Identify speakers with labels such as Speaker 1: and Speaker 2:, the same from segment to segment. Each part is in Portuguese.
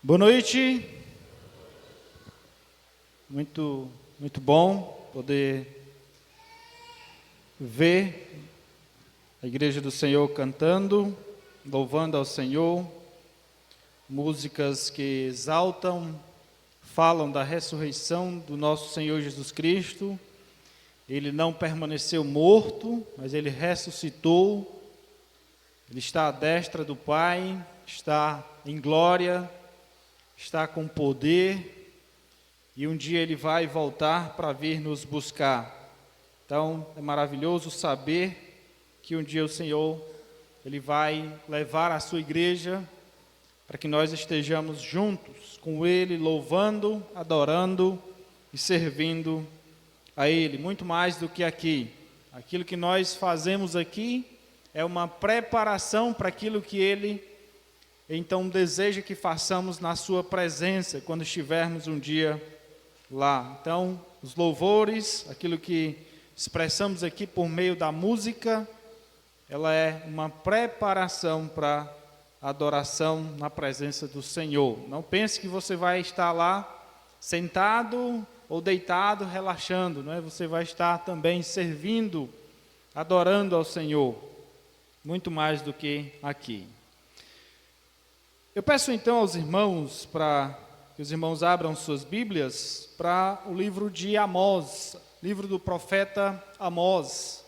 Speaker 1: Boa noite. Muito bom poder ver a Igreja do Senhor cantando, louvando ao Senhor, músicas que exaltam, falam da ressurreição do nosso Senhor Jesus Cristo. Ele não permaneceu morto, mas Ele ressuscitou. Ele está à destra do Pai, está em glória, está com poder, e um dia Ele vai voltar para vir nos buscar. Então, é maravilhoso saber que um dia o Senhor, Ele vai levar a sua igreja para que nós estejamos juntos com Ele, louvando, adorando e servindo a Ele. Muito mais do que aqui. Aquilo que nós fazemos aqui é uma preparação para aquilo que Ele então deseja que façamos na sua presença, quando estivermos um dia lá. Então, os louvores, aquilo que expressamos aqui por meio da música, ela é uma preparação para a adoração na presença do Senhor. Não pense que você vai estar lá sentado ou deitado, relaxando, não é? Você vai estar também servindo, adorando ao Senhor, muito mais do que aqui. Eu peço então aos irmãos para que os irmãos abram suas Bíblias para o livro de Amós, livro do profeta Amós.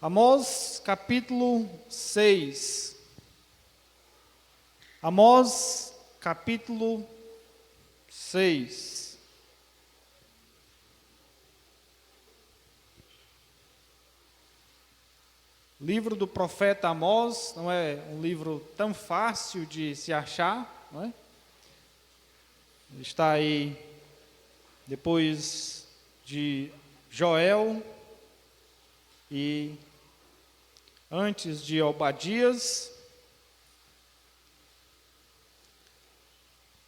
Speaker 1: Amós, capítulo 6. Amós, capítulo 6. Livro do profeta Amós não é um livro tão fácil de se achar, não é? Ele está aí depois de Joel e antes de Obadias.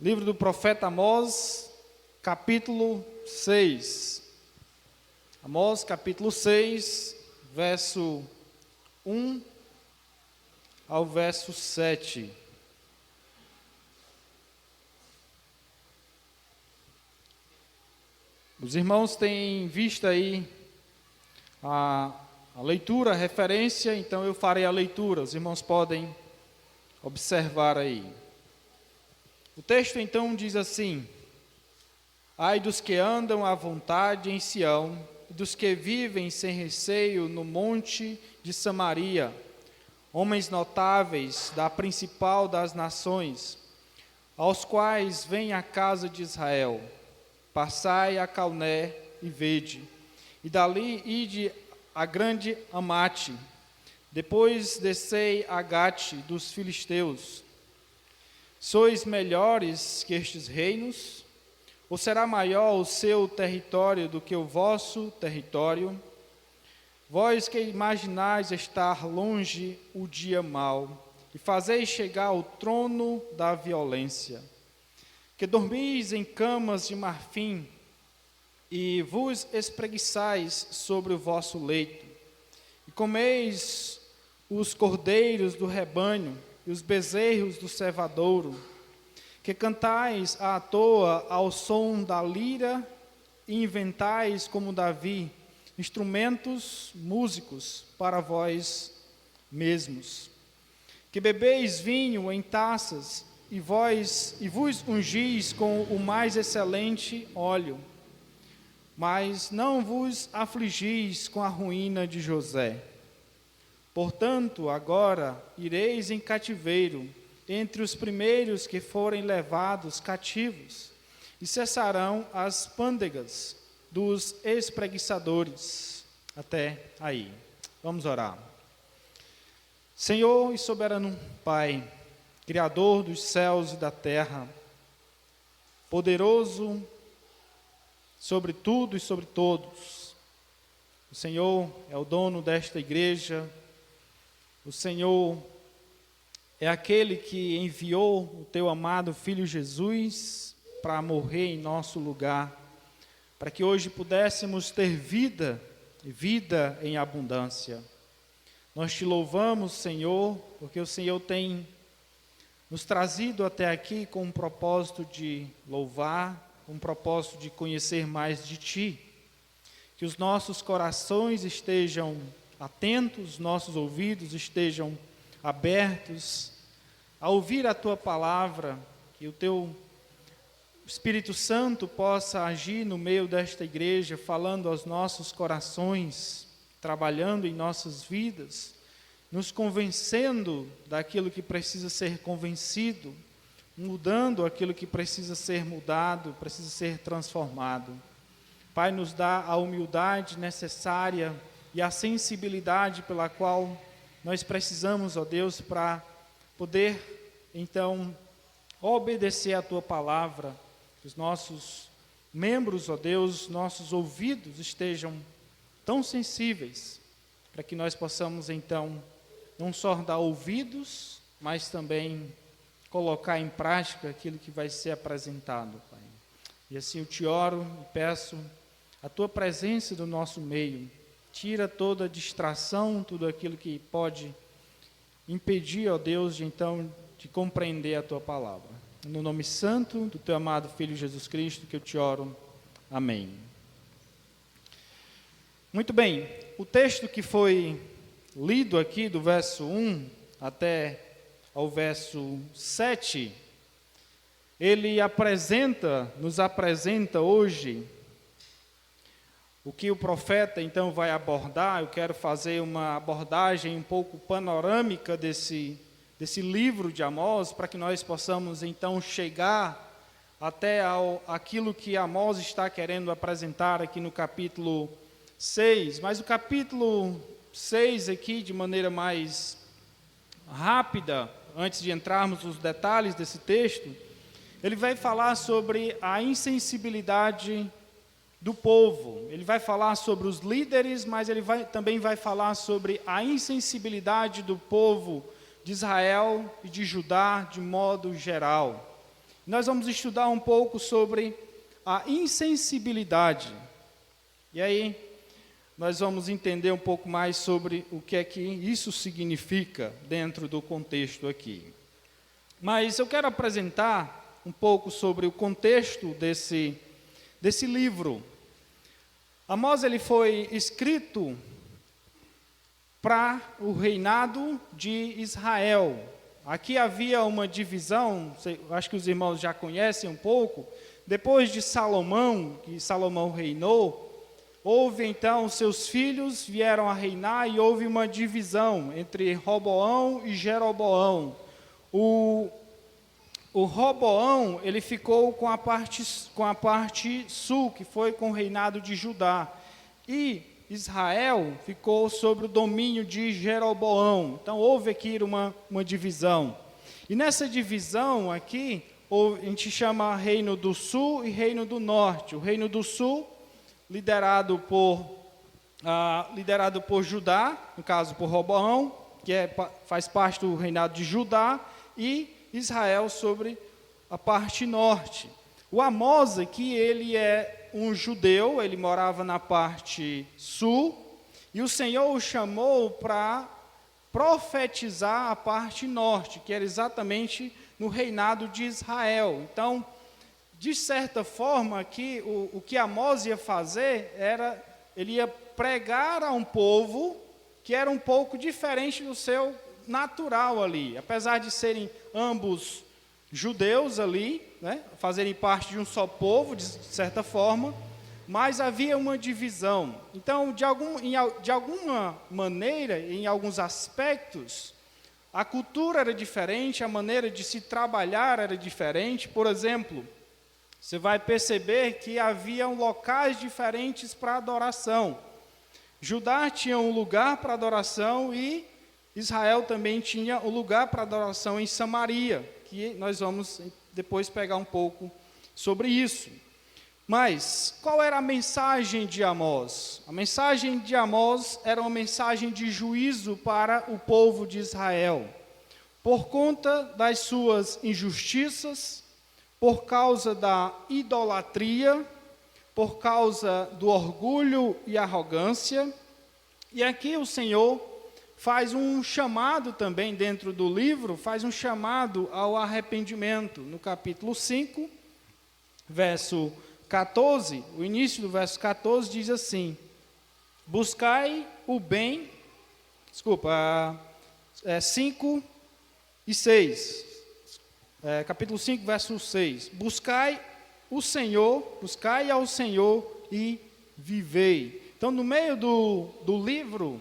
Speaker 1: Livro do profeta Amós, capítulo 6. Amós, capítulo 6, verso 1 ao verso 7. Os irmãos têm visto aí a leitura, a referência, então eu farei a leitura. Os irmãos podem observar aí. O texto então diz assim: Ai dos que andam à vontade em Sião, e dos que vivem sem receio no monte de Samaria, homens notáveis da principal das nações, aos quais vem a casa de Israel. Passai a Calné e vede, e dali ide a grande Amate, depois descei a Gate dos filisteus. Sois melhores que estes reinos? Ou será maior o seu território do que o vosso território? Vós que imaginais estar longe o dia mau, e fazeis chegar ao trono da violência, que dormis em camas de marfim, e vos espreguiçais sobre o vosso leito, e comeis os cordeiros do rebanho, e os bezerros do cevadouro, que cantais à toa ao som da lira, e inventais como Davi, instrumentos músicos para vós mesmos, que bebeis vinho em taças, e vos ungis com o mais excelente óleo, mas não vos afligis com a ruína de José. Portanto, agora ireis em cativeiro, entre os primeiros que forem levados cativos, e cessarão as pândegas dos espreguiçadores. Até aí. Vamos orar. Senhor e soberano Pai, Criador dos céus e da terra, poderoso sobre tudo e sobre todos, o Senhor é o dono desta igreja, o Senhor é aquele que enviou o teu amado Filho Jesus para morrer em nosso lugar, para que hoje pudéssemos ter vida, e vida em abundância. Nós te louvamos, Senhor, porque o Senhor tem nos trazido até aqui com um propósito de louvar, com um propósito de conhecer mais de Ti. Que os nossos corações estejam atentos, nossos ouvidos estejam abertos a ouvir a Tua palavra, que o Teu Espírito Santo possa agir no meio desta igreja, falando aos nossos corações, trabalhando em nossas vidas, nos convencendo daquilo que precisa ser convencido, mudando aquilo que precisa ser mudado, precisa ser transformado. Pai, nos dá a humildade necessária e a sensibilidade pela qual nós precisamos, ó Deus, para poder, então, obedecer a Tua palavra. Que os nossos membros, ó Deus, nossos ouvidos estejam tão sensíveis, para que nós possamos, então, não só dar ouvidos, mas também colocar em prática aquilo que vai ser apresentado, Pai. E assim eu te oro e peço a Tua presença no nosso meio. Tira toda distração, tudo aquilo que pode impedir, ó Deus, de compreender a Tua palavra. No nome santo do Teu amado Filho Jesus Cristo que eu te oro. Amém. Muito bem, o texto que foi lido aqui do verso 1 até ao verso 7, ele nos apresenta hoje o que o profeta então vai abordar. Eu quero fazer uma abordagem um pouco panorâmica desse livro de Amós, para que nós possamos então chegar até aquilo que Amós está querendo apresentar aqui no capítulo 6. Mas o capítulo 6 aqui, de maneira mais rápida, antes de entrarmos nos detalhes desse texto, ele vai falar sobre a insensibilidade do povo. Ele vai falar sobre os líderes, mas ele também vai falar sobre a insensibilidade do povo de Israel e de Judá de modo geral. Nós vamos estudar um pouco sobre a insensibilidade. E aí nós vamos entender um pouco mais sobre o que é que isso significa dentro do contexto aqui. Mas eu quero apresentar um pouco sobre o contexto desse livro. Amós, ele foi escrito para o reinado de Israel. Aqui havia uma divisão, acho que os irmãos já conhecem um pouco. Depois de Salomão, que Salomão reinou, houve então, seus filhos vieram a reinar e houve uma divisão entre Roboão e Jeroboão. O Roboão, ele ficou com a parte sul, que foi com o reinado de Judá. E Israel ficou sob o domínio de Jeroboão. Então houve aqui uma divisão. E nessa divisão aqui, a gente chama Reino do Sul e Reino do Norte. O Reino do Sul, liderado por Judá, no caso por Roboão, que faz parte do reinado de Judá, e Israel sobre a parte norte. O Amós aqui, ele é um judeu, ele morava na parte sul, e o Senhor o chamou para profetizar a parte norte, que era exatamente no reinado de Israel. Então, de certa forma, aqui, o que Amós ia fazer era, ele ia pregar a um povo que era um pouco diferente do seu natural ali, apesar de serem ambos judeus ali, né, fazerem parte de um só povo, de certa forma, mas havia uma divisão. Então, de alguma maneira, em alguns aspectos, a cultura era diferente, a maneira de se trabalhar era diferente. Por exemplo, você vai perceber que havia locais diferentes para adoração. Judá tinha um lugar para adoração e Israel também tinha um lugar para adoração em Samaria, que nós vamos depois pegar um pouco sobre isso. Mas, qual era a mensagem de Amós? A mensagem de Amós era uma mensagem de juízo para o povo de Israel. Por conta das suas injustiças, por causa da idolatria, por causa do orgulho e arrogância. E aqui o Senhor faz um chamado também dentro do livro, faz um chamado ao arrependimento. No capítulo 5, verso 14, o início do verso 14 diz assim: buscai o bem, 5 e 6, capítulo 5, verso 6, buscai ao Senhor e vivei. Então, no meio do livro,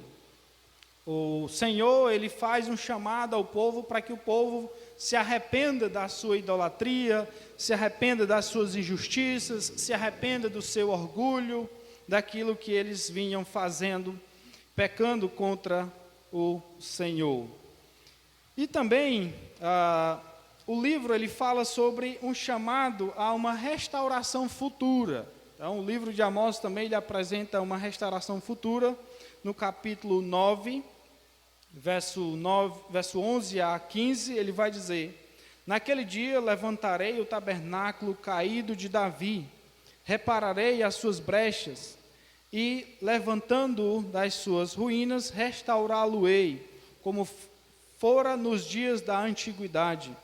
Speaker 1: o Senhor, ele faz um chamado ao povo para que o povo se arrependa da sua idolatria, se arrependa das suas injustiças, se arrependa do seu orgulho, daquilo que eles vinham fazendo, pecando contra o Senhor. E também, o livro ele fala sobre um chamado a uma restauração futura. Então, o livro de Amós também ele apresenta uma restauração futura. No capítulo 9, verso 11 a 15, ele vai dizer: naquele dia levantarei o tabernáculo caído de Davi, repararei as suas brechas, e levantando-o das suas ruínas, restaurá-lo-ei, como fora nos dias da antiguidade.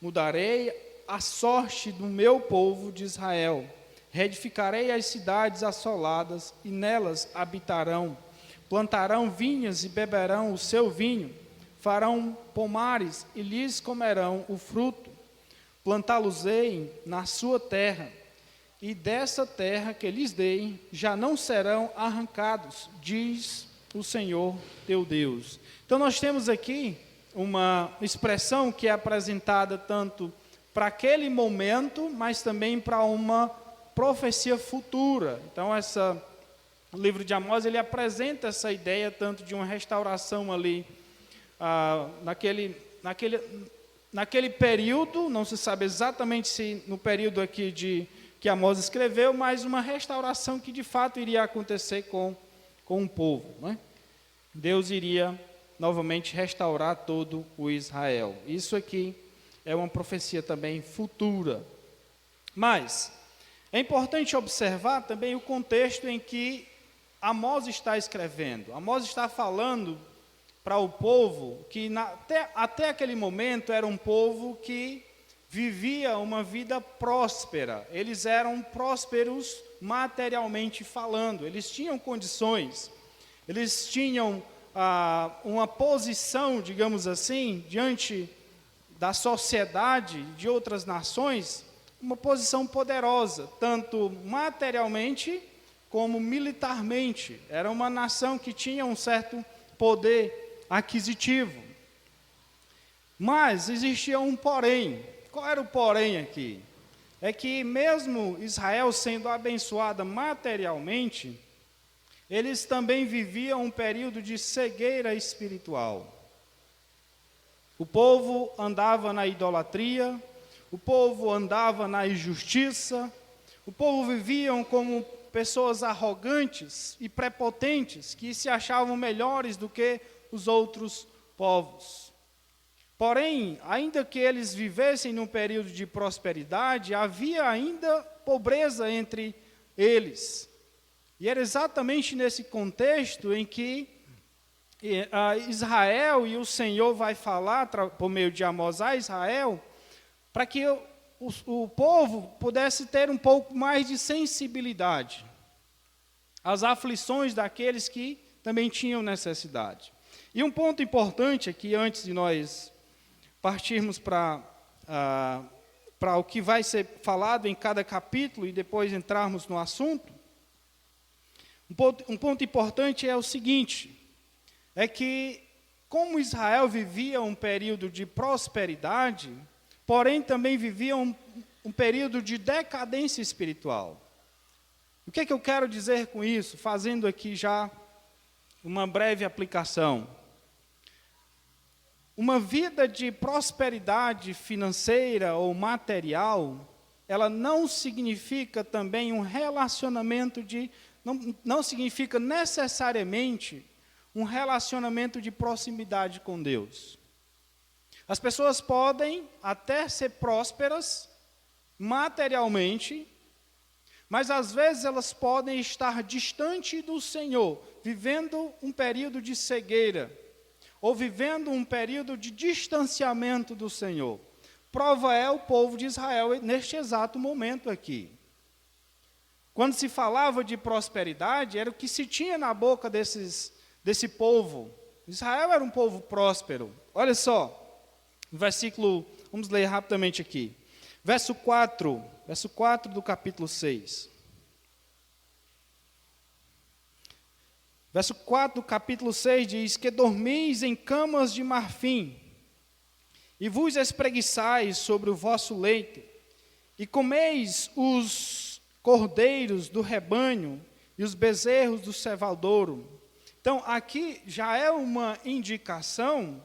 Speaker 1: Mudarei a sorte do meu povo de Israel, reedificarei as cidades assoladas, e nelas habitarão. Plantarão vinhas e beberão o seu vinho, farão pomares e lhes comerão o fruto. Plantá-los-ei na sua terra, e dessa terra que lhes dei, já não serão arrancados, diz o Senhor teu Deus. Então nós temos aqui uma expressão que é apresentada tanto para aquele momento, mas também para uma profecia futura. Então o livro de Amós, ele apresenta essa ideia tanto de uma restauração ali, naquele período, não se sabe exatamente se no período aqui que Amós escreveu, mas uma restauração que de fato iria acontecer com o povo, né? Deus iria novamente restaurar todo o Israel. Isso aqui é uma profecia também futura. Mas é importante observar também o contexto em que Amós está escrevendo. Amós está falando para o povo que até aquele momento era um povo que vivia uma vida próspera. Eles eram prósperos materialmente falando. Eles tinham condições. Eles tinham uma posição, digamos assim, diante da sociedade de outras nações, uma posição poderosa, tanto materialmente como militarmente. Era uma nação que tinha um certo poder aquisitivo. Mas existia um porém. Qual era o porém aqui? É que mesmo Israel sendo abençoada materialmente, eles também viviam um período de cegueira espiritual. O povo andava na idolatria, o povo andava na injustiça, o povo viviam como pessoas arrogantes e prepotentes, que se achavam melhores do que os outros povos. Porém, ainda que eles vivessem num período de prosperidade, havia ainda pobreza entre eles. E era exatamente nesse contexto em que Israel, e o Senhor vai falar por meio de Amós a Israel, para que o povo pudesse ter um pouco mais de sensibilidade às aflições daqueles que também tinham necessidade. E um ponto importante aqui, antes de nós partirmos para o que vai ser falado em cada capítulo e depois entrarmos no assunto, um ponto importante é o seguinte, é que como Israel vivia um período de prosperidade, porém também vivia um período de decadência espiritual. O que é que eu quero dizer com isso? Fazendo aqui já uma breve aplicação. Uma vida de prosperidade financeira ou material, ela não significa também um relacionamento não significa necessariamente um relacionamento de proximidade com Deus. As pessoas podem até ser prósperas materialmente, mas às vezes elas podem estar distante do Senhor, vivendo um período de cegueira, ou vivendo um período de distanciamento do Senhor. Prova é o povo de Israel neste exato momento aqui. Quando se falava de prosperidade, era o que se tinha na boca desse povo. Israel era um povo próspero. Olha só, versículo, vamos ler rapidamente aqui. Verso 4 do capítulo 6. Verso 4 do capítulo 6 diz: que dormis em camas de marfim, e vos espreguiçais sobre o vosso leito, e comeis os cordeiros do rebanho e os bezerros do cevadouro. Então, aqui já é uma indicação,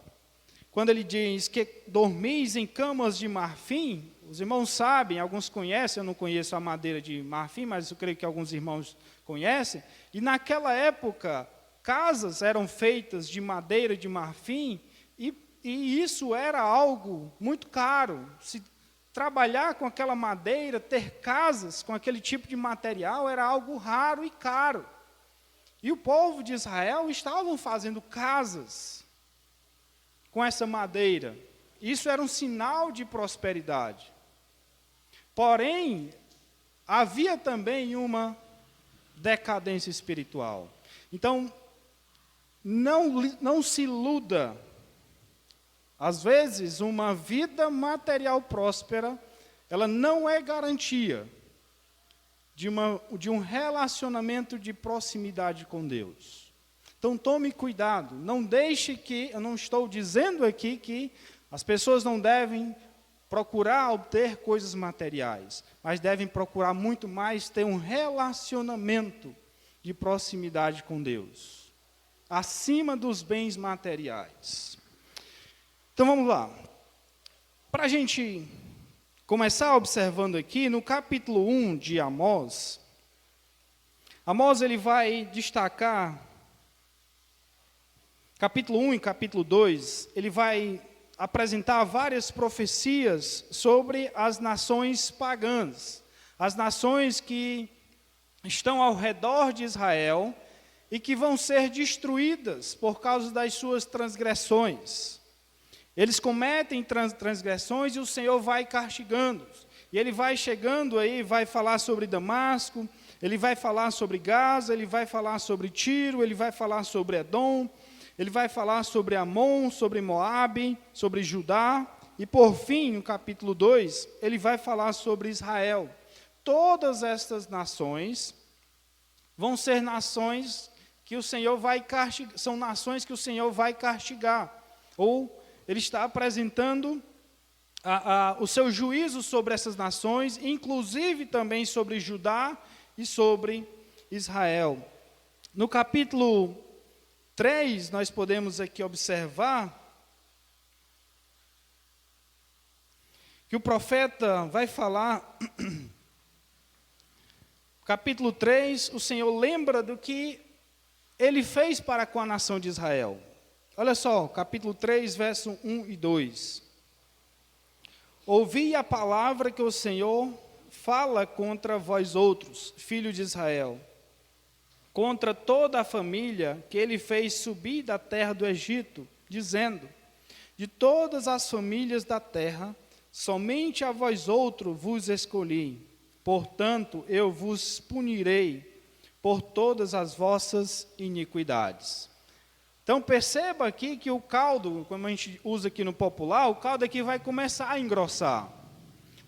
Speaker 1: quando ele diz que dormis em camas de marfim. Os irmãos sabem, alguns conhecem, eu não conheço a madeira de marfim, mas eu creio que alguns irmãos conhecem. E naquela época, casas eram feitas de madeira de marfim, e isso era algo muito caro. Se trabalhar com aquela madeira, ter casas com aquele tipo de material, era algo raro e caro. E o povo de Israel estavam fazendo casas com essa madeira. Isso era um sinal de prosperidade. Porém, havia também uma decadência espiritual. Então, não se iluda. Às vezes, uma vida material próspera, ela não é garantia de um relacionamento de proximidade com Deus. Então, tome cuidado. Não deixe que, eu não estou dizendo aqui que as pessoas não devem procurar obter coisas materiais, mas devem procurar muito mais ter um relacionamento de proximidade com Deus, acima dos bens materiais. Então vamos lá. Para a gente começar observando aqui, no capítulo 1 de Amós, ele vai destacar, capítulo 1 e capítulo 2, ele vai apresentar várias profecias sobre as nações pagãs, as nações que estão ao redor de Israel e que vão ser destruídas por causa das suas transgressões. Eles cometem transgressões e o Senhor vai castigando-os. E ele vai chegando aí, vai falar sobre Damasco, ele vai falar sobre Gaza, ele vai falar sobre Tiro, ele vai falar sobre Edom, ele vai falar sobre Amon, sobre Moabe, sobre Judá. E por fim, no capítulo 2, ele vai falar sobre Israel. Todas estas nações vão ser nações que o Senhor vai castigar, são nações que o Senhor vai castigar, ou ele está apresentando o seu juízo sobre essas nações, inclusive também sobre Judá e sobre Israel. No capítulo 3, nós podemos aqui observar que o profeta vai falar, capítulo 3, o Senhor lembra do que ele fez para com a nação de Israel. Olha só, capítulo 3, verso 1 e 2. Ouvi a palavra que o Senhor fala contra vós outros, filhos de Israel, contra toda a família que ele fez subir da terra do Egito, dizendo: de todas as famílias da terra, somente a vós outros vos escolhi, portanto eu vos punirei por todas as vossas iniquidades. Então perceba aqui que o caldo, como a gente usa aqui no popular, o caldo aqui vai começar a engrossar.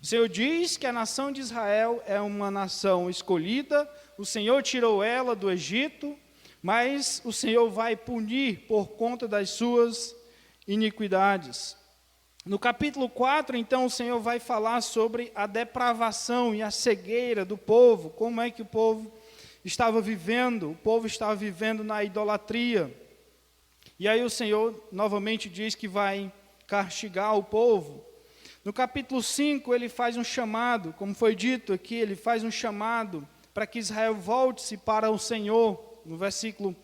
Speaker 1: O Senhor diz que a nação de Israel é uma nação escolhida, o Senhor tirou ela do Egito, mas o Senhor vai punir por conta das suas iniquidades. No capítulo 4, então, o Senhor vai falar sobre a depravação e a cegueira do povo, como é que o povo estava vivendo na idolatria. E aí o Senhor novamente diz que vai castigar o povo. No capítulo 5, ele faz um chamado, como foi dito aqui, ele faz um chamado para que Israel volte-se para o Senhor. No versículo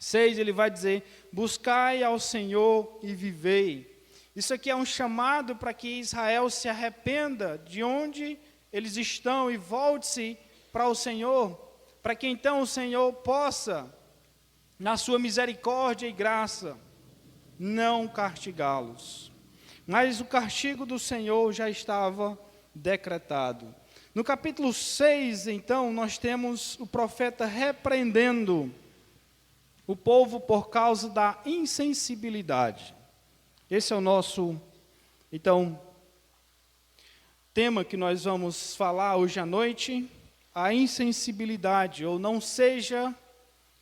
Speaker 1: 6, ele vai dizer: buscai ao Senhor e vivei. Isso aqui é um chamado para que Israel se arrependa de onde eles estão e volte-se para o Senhor, para que então o Senhor possa, na sua misericórdia e graça, não castigá-los. Mas o castigo do Senhor já estava decretado. No capítulo 6, então, nós temos o profeta repreendendo o povo por causa da insensibilidade. Esse é o nosso, então, tema que nós vamos falar hoje à noite, a insensibilidade, ou não seja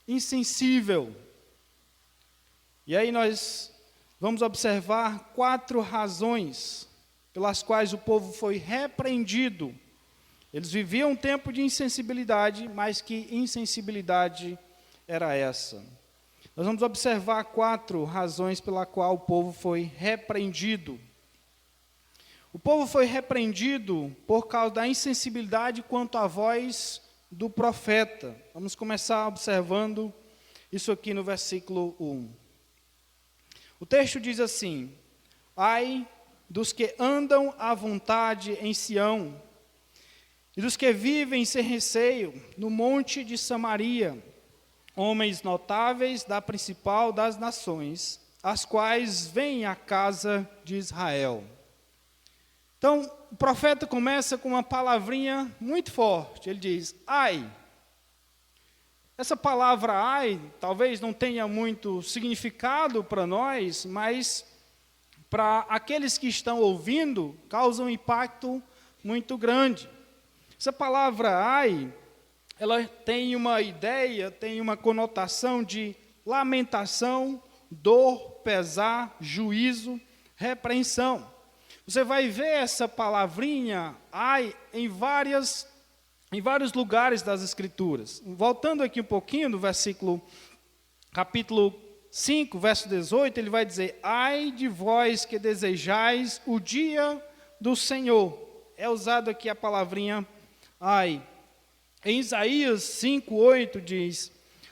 Speaker 1: insensível. E aí nós vamos observar 4 razões pelas quais o povo foi repreendido. Eles viviam um tempo de insensibilidade, mas que insensibilidade era essa? Nós vamos observar 4 razões pela qual o povo foi repreendido. O povo foi repreendido por causa da insensibilidade quanto à voz do profeta. Vamos começar observando isso aqui no versículo 1. O texto diz assim: ai dos que andam à vontade em Sião, e dos que vivem sem receio no monte de Samaria, homens notáveis da principal das nações, as quais vêm à casa de Israel. Então, o profeta começa com uma palavrinha muito forte. Ele diz, ai. Essa palavra ai, talvez não tenha muito significado para nós, mas para aqueles que estão ouvindo, causa um impacto muito grande. Essa palavra ai, ela tem uma ideia, tem uma conotação de lamentação, dor, pesar, juízo, repreensão. Você vai ver essa palavrinha, ai, em vários lugares das Escrituras. Voltando aqui um pouquinho no capítulo 5, verso 18, ele vai dizer, ai de vós que desejais o dia do Senhor. É usado aqui a palavrinha ai. Em Isaías 5, 8 diz,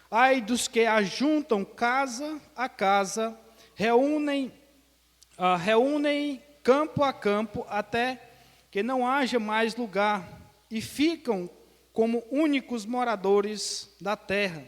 Speaker 1: ai dos que ajuntam casa a casa, reúnem campo a campo, até que não haja mais lugar, e ficam como únicos moradores da terra.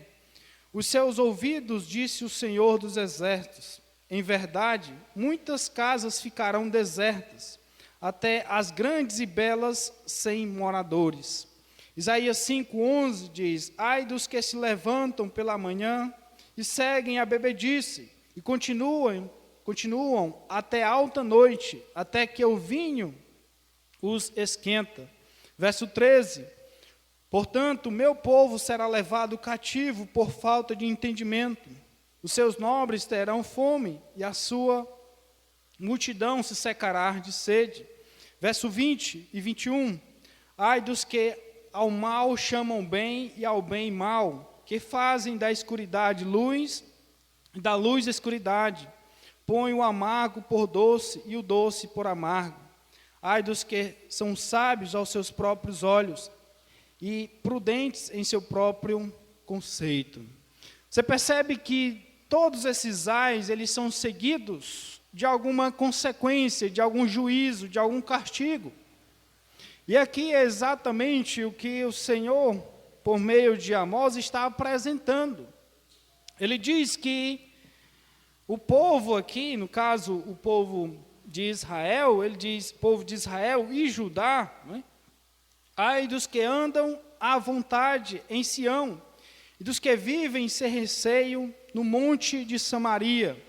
Speaker 1: Os seus ouvidos, disse o Senhor dos Exércitos, em verdade, muitas casas ficarão desertas, até as grandes e belas sem moradores. Isaías 5:11 diz, ai dos que se levantam pela manhã e seguem a bebedice, e continuam até alta noite, até que o vinho os esquenta. Verso 13, portanto, meu povo será levado cativo por falta de entendimento. Os seus nobres terão fome, e a sua multidão se secará de sede. Verso 20 e 21, ai dos que ao mal chamam bem e ao bem mal, que fazem da escuridade luz, e da luz escuridade, põe o amargo por doce e o doce por amargo. Ai dos que são sábios aos seus próprios olhos e prudentes em seu próprio conceito. Você percebe que todos esses ais, eles são seguidos de alguma consequência, de algum juízo, de algum castigo. E aqui é exatamente o que o Senhor, por meio de Amós, está apresentando. Ele diz que o povo aqui, no caso, o povo de Israel, ele diz, povo de Israel e Judá, né? Ai dos que andam à vontade em Sião, e dos que vivem sem receio no monte de Samaria.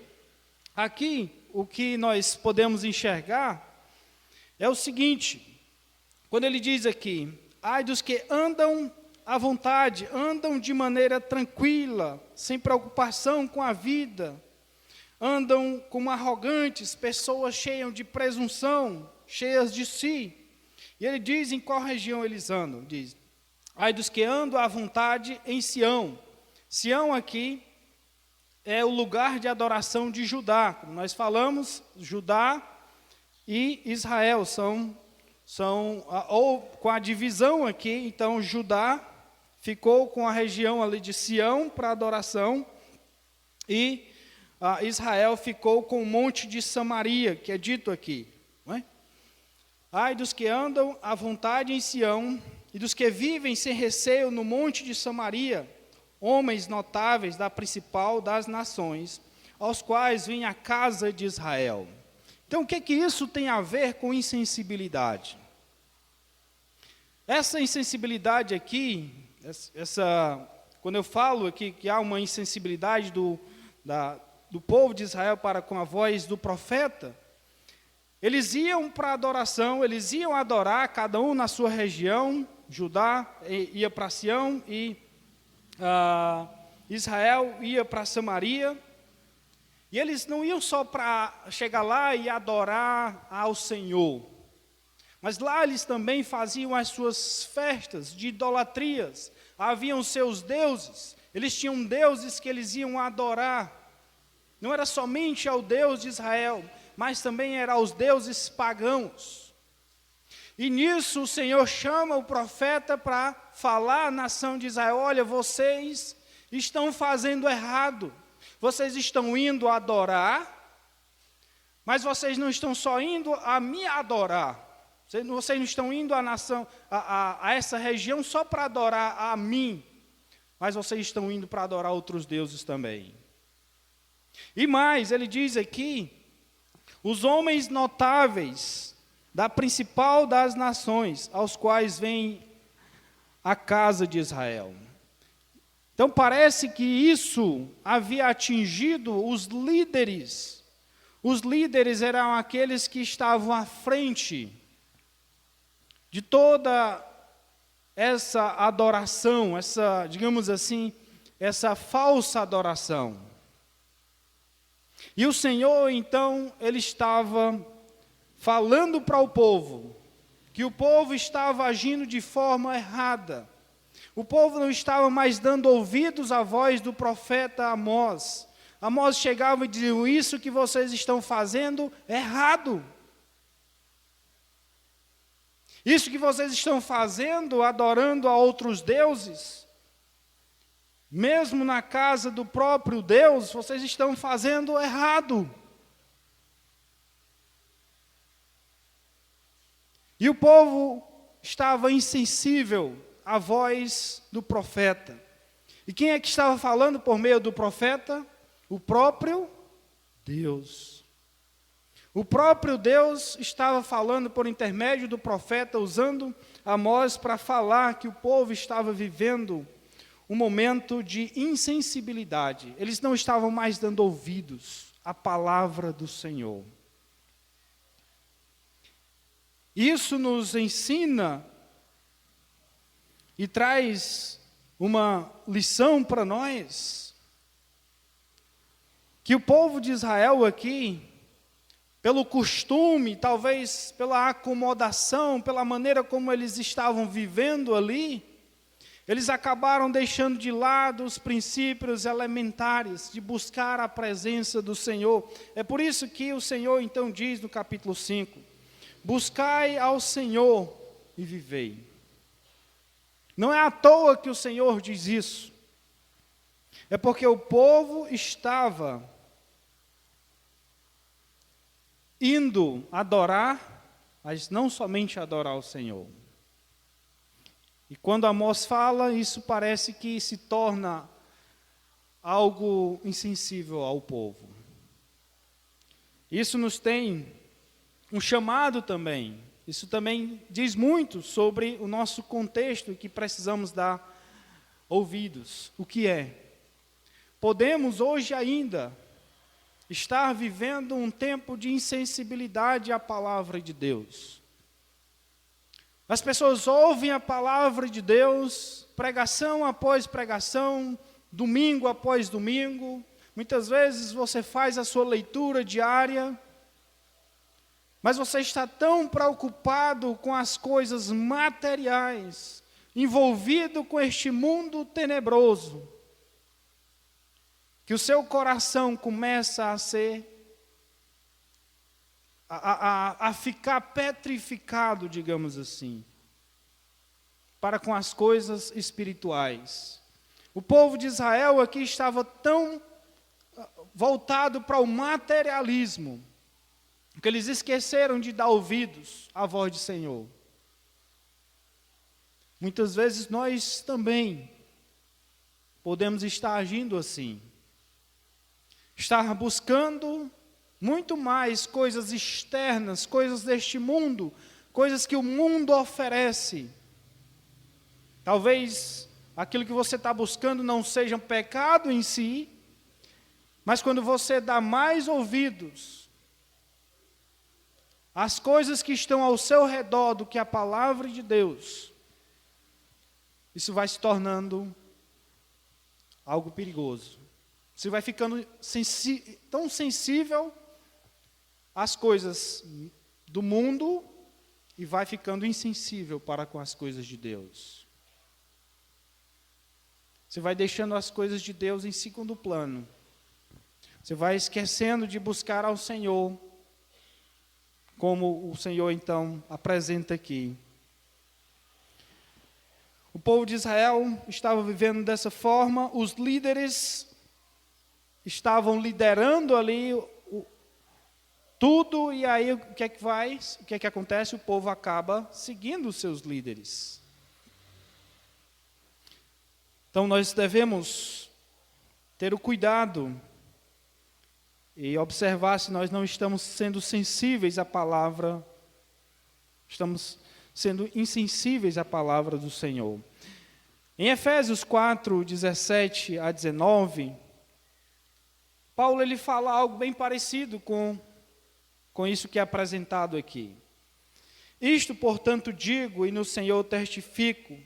Speaker 1: Aqui, o que nós podemos enxergar é o seguinte, quando ele diz aqui, ai dos que andam à vontade, andam de maneira tranquila, sem preocupação com a vida, andam como arrogantes, pessoas cheias de presunção, cheias de si. E ele diz em qual região eles andam, diz, ai dos que andam à vontade em Sião. Sião aqui é o lugar de adoração de Judá. Como nós falamos, Judá e Israel são ou com a divisão aqui, então Judá ficou com a região ali de Sião para adoração, e Israel ficou com o monte de Samaria, que é dito aqui. Não é? Ai dos que andam à vontade em Sião, e dos que vivem sem receio no monte de Samaria, homens notáveis da principal das nações, aos quais vem a casa de Israel. Então, o que isso tem a ver com insensibilidade? Essa insensibilidade aqui, quando eu falo aqui que há uma insensibilidade do povo de Israel para com a voz do profeta, eles iam para adoração, eles iam adorar, cada um na sua região. Judá ia para Sião e Israel ia para Samaria. E eles não iam só para chegar lá e adorar ao Senhor, mas lá eles também faziam as suas festas de idolatrias. Haviam seus deuses, eles tinham deuses que eles iam adorar. Não era somente ao Deus de Israel, mas também era aos deuses pagãos. E nisso o Senhor chama o profeta para falar à nação de Israel: olha, vocês estão fazendo errado. Vocês estão indo adorar, mas vocês não estão só indo a me adorar. Vocês não estão indo a essa região só para adorar a mim, mas vocês estão indo para adorar outros deuses também. E mais, ele diz aqui, os homens notáveis da principal das nações, aos quais vem a casa de Israel. Então parece que isso havia atingido os líderes. Os líderes eram aqueles que estavam à frente de toda essa adoração, digamos assim, essa falsa adoração. E o Senhor, então, ele estava falando para o povo, que o povo estava agindo de forma errada. O povo não estava mais dando ouvidos à voz do profeta Amós. Amós chegava e dizia: isso que vocês estão fazendo é errado. Isso que vocês estão fazendo, adorando a outros deuses, mesmo na casa do próprio Deus, vocês estão fazendo errado. E o povo estava insensível à voz do profeta. E quem é que estava falando por meio do profeta? O próprio Deus. O próprio Deus estava falando por intermédio do profeta, usando Amós para falar que o povo estava vivendo um momento de insensibilidade. Eles não estavam mais dando ouvidos à palavra do Senhor. Isso nos ensina e traz uma lição para nós, que o povo de Israel aqui, pelo costume, talvez pela acomodação, pela maneira como eles estavam vivendo ali, eles acabaram deixando de lado os princípios elementares de buscar a presença do Senhor. É por isso que o Senhor então diz no capítulo 5, buscai ao Senhor e vivei. Não é à toa que o Senhor diz isso. É porque o povo estava indo adorar, mas não somente adorar o Senhor. E quando Amós fala, isso parece que se torna algo insensível ao povo. Isso nos tem um chamado também. Isso também diz muito sobre o nosso contexto que precisamos dar ouvidos. O que é? Podemos hoje ainda estar vivendo um tempo de insensibilidade à palavra de Deus. As pessoas ouvem a palavra de Deus, pregação após pregação, domingo após domingo. Muitas vezes você faz a sua leitura diária, mas você está tão preocupado com as coisas materiais, envolvido com este mundo tenebroso, que o seu coração começa a ficar petrificado, digamos assim, para com as coisas espirituais. O povo de Israel aqui estava tão voltado para o materialismo, que eles esqueceram de dar ouvidos à voz do Senhor. Muitas vezes nós também podemos estar agindo assim. estar buscando muito mais coisas externas, coisas deste mundo, coisas que o mundo oferece. Talvez aquilo que você está buscando não seja um pecado em si, mas quando você dá mais ouvidos às coisas que estão ao seu redor do que a palavra de Deus, isso vai se tornando algo perigoso. Você vai ficando tão sensível às coisas do mundo e vai ficando insensível para com as coisas de Deus. Você vai deixando as coisas de Deus em segundo plano. Você vai esquecendo de buscar ao Senhor, como o Senhor então apresenta aqui. O povo de Israel estava vivendo dessa forma, os líderes estavam liderando ali tudo, e aí o que é que acontece? O povo acaba seguindo os seus líderes. Então nós devemos ter o cuidado e observar se nós não estamos sendo sensíveis à palavra, estamos sendo insensíveis à palavra do Senhor. Em Efésios 4, 17 a 19, Paulo ele fala algo bem parecido com isso que é apresentado aqui. Isto, portanto, digo e no Senhor testifico,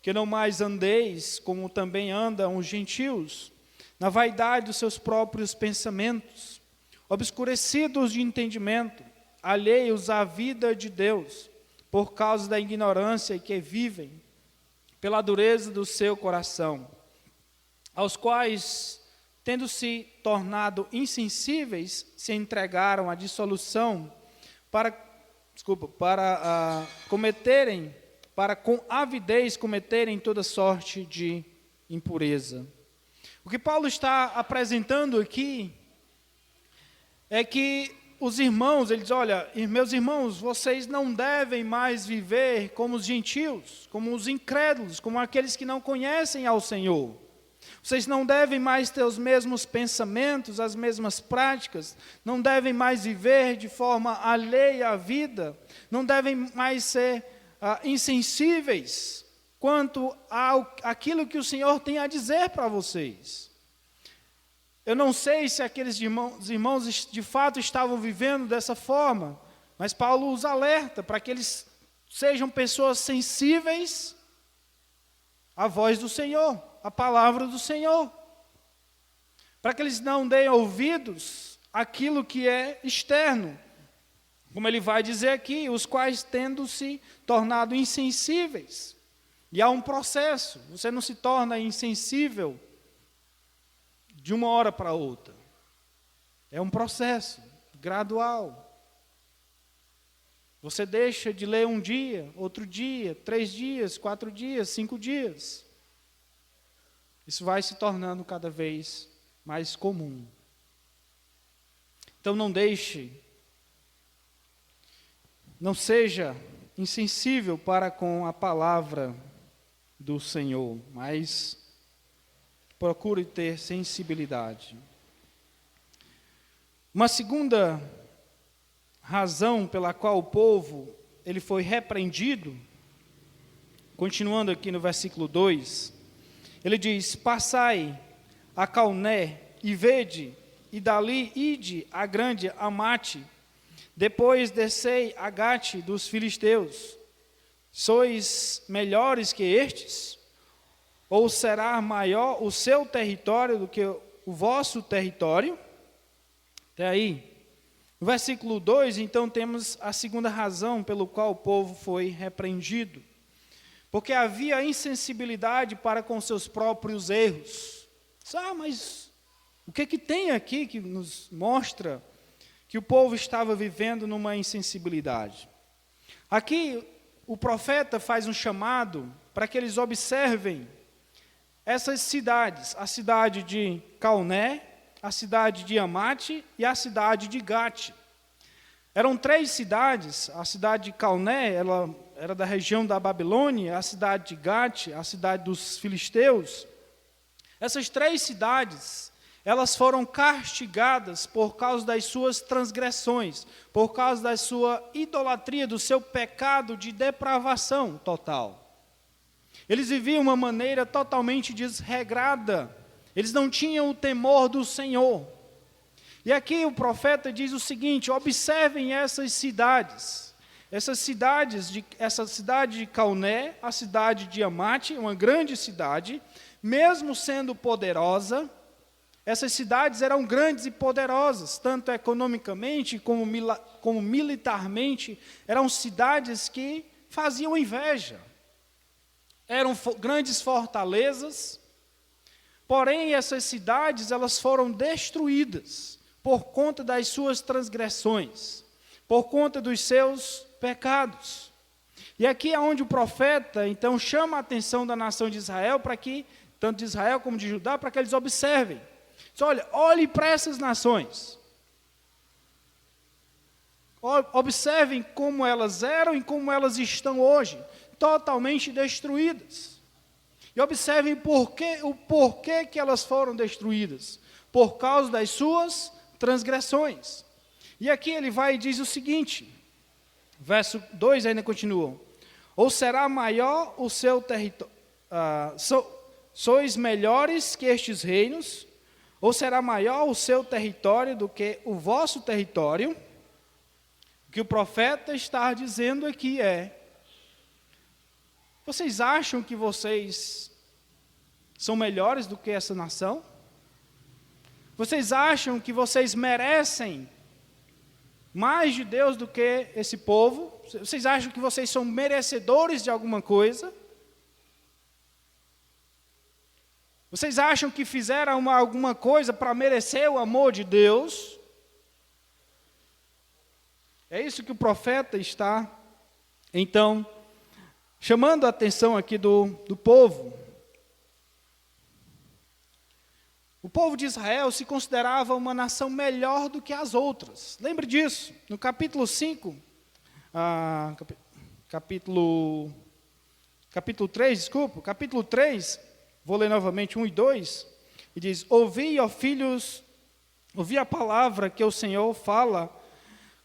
Speaker 1: que não mais andeis como também andam os gentios, na vaidade dos seus próprios pensamentos, obscurecidos de entendimento, alheios à vida de Deus, por causa da ignorância que vivem, pela dureza do seu coração, aos quais, tendo-se tornado insensíveis, se entregaram à dissolução, para com avidez cometerem toda sorte de impureza. O que Paulo está apresentando aqui é que os irmãos, ele diz, olha, meus irmãos, vocês não devem mais viver como os gentios, como os incrédulos, como aqueles que não conhecem ao Senhor. Vocês não devem mais ter os mesmos pensamentos, as mesmas práticas, não devem mais viver de forma alheia à vida, não devem mais ser insensíveis quanto àquilo que o Senhor tem a dizer para vocês. Eu não sei se aqueles irmãos de fato estavam vivendo dessa forma, mas Paulo os alerta para que eles sejam pessoas sensíveis à voz do Senhor, à palavra do Senhor, para que eles não deem ouvidos àquilo que é externo, como ele vai dizer aqui, os quais tendo se tornado insensíveis. E há um processo, você não se torna insensível de uma hora para outra. É um processo gradual. Você deixa de ler um dia, outro dia, 3 dias, 4 dias, 5 dias. Isso vai se tornando cada vez mais comum. Então não seja insensível para com a palavra do Senhor, mas procure ter sensibilidade. Uma segunda razão pela qual o povo ele foi repreendido, continuando aqui no versículo 2, ele diz, passai a Calné e vede, e dali ide a grande Amate, depois descei a Gate dos filisteus. Sois melhores que estes? Ou será maior o seu território do que o vosso território? Até aí. No versículo 2, então, temos a segunda razão pelo qual o povo foi repreendido. Porque havia insensibilidade para com seus próprios erros. Mas o que tem aqui que nos mostra que o povo estava vivendo numa insensibilidade? Aqui, o profeta faz um chamado para que eles observem essas cidades, a cidade de Calné, a cidade de Amate e a cidade de Gate. Eram 3 cidades, a cidade de Calné, ela era da região da Babilônia, a cidade de Gate, a cidade dos filisteus. Essas 3 cidades, elas foram castigadas por causa das suas transgressões, por causa da sua idolatria, do seu pecado de depravação total. Eles viviam uma maneira totalmente desregrada, eles não tinham o temor do Senhor. E aqui o profeta diz o seguinte: observem essas cidades. Essa cidade de Cauné, a cidade de Amate, uma grande cidade, mesmo sendo poderosa, essas cidades eram grandes e poderosas, tanto economicamente como militarmente, eram cidades que faziam inveja. Eram grandes fortalezas, porém essas cidades elas foram destruídas por conta das suas transgressões, por conta dos seus pecados. E aqui é onde o profeta, então, chama a atenção da nação de Israel, para que, tanto de Israel como de Judá, para que eles observem. Diz, olhe para essas nações. Observem como elas eram e como elas estão hoje, totalmente destruídas. E observem o porquê que elas foram destruídas. Por causa das suas transgressões. E aqui ele vai e diz o seguinte, verso 2 ainda continua: ou será maior o seu território, sois melhores que estes reinos, ou será maior o seu território do que o vosso território? O que o profeta está dizendo aqui é: vocês acham que vocês são melhores do que essa nação? Vocês acham que vocês merecem mais de Deus do que esse povo? Vocês acham que vocês são merecedores de alguma coisa? Vocês acham que fizeram alguma coisa para merecer o amor de Deus? É isso que o profeta está, então, chamando a atenção aqui do povo. O povo de Israel se considerava uma nação melhor do que as outras. Lembre disso. No capítulo 5, capítulo 3, vou ler novamente 1 e 2, e diz: ouvi, ó filhos, ouvi a palavra que o Senhor fala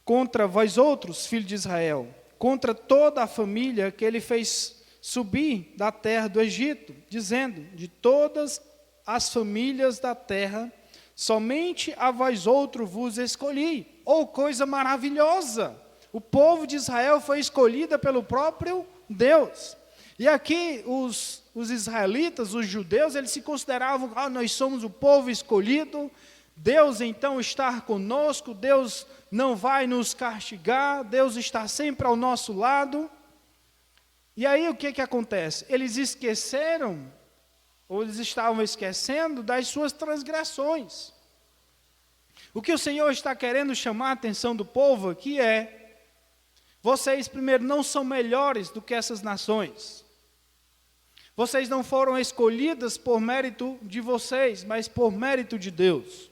Speaker 1: contra vós outros, filhos de Israel, contra toda a família que ele fez subir da terra do Egito, dizendo: de todas as famílias da terra, somente a vós outro vos escolhi. Oh, coisa maravilhosa! O povo de Israel foi escolhida pelo próprio Deus. E aqui os israelitas, os judeus, eles se consideravam: nós somos o povo escolhido, Deus então está conosco, Deus não vai nos castigar, Deus está sempre ao nosso lado. E aí o que acontece? Eles esqueceram, ou eles estavam esquecendo das suas transgressões. O que o Senhor está querendo chamar a atenção do povo aqui é: vocês primeiro não são melhores do que essas nações. Vocês não foram escolhidas por mérito de vocês, mas por mérito de Deus.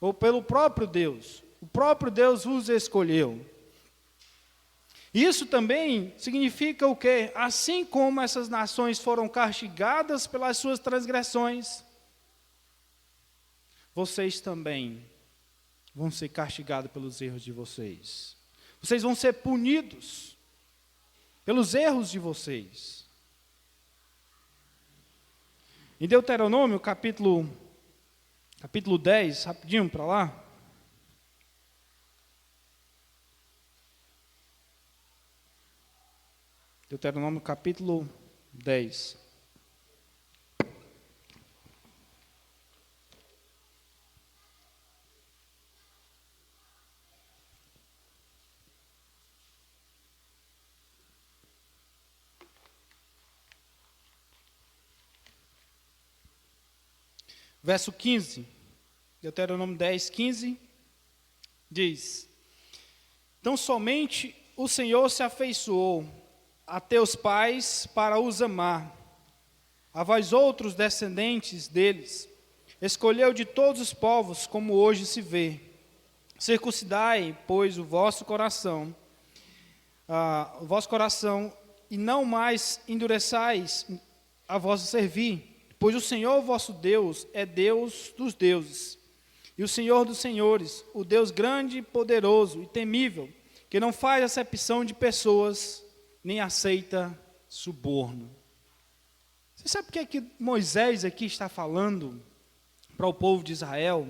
Speaker 1: Ou pelo próprio Deus. O próprio Deus vos escolheu. Isso também significa o quê? Assim como essas nações foram castigadas pelas suas transgressões, vocês também vão ser castigados pelos erros de vocês. Vocês vão ser punidos pelos erros de vocês. Em Deuteronômio, capítulo 10, rapidinho para lá. Deuteronômio capítulo 10. Verso 15, Deuteronômio 10, 15, diz: então somente o Senhor se afeiçoou a teus pais para os amar, a vós outros descendentes deles, escolheu de todos os povos, como hoje se vê. Circuncidai, pois, o vosso coração, e não mais endureçais a vosso servir, Pois o Senhor vosso Deus é Deus dos deuses, e o Senhor dos senhores, o Deus grande, poderoso e temível, que não faz acepção de pessoas, nem aceita suborno. Você sabe o que é que Moisés aqui está falando para o povo de Israel?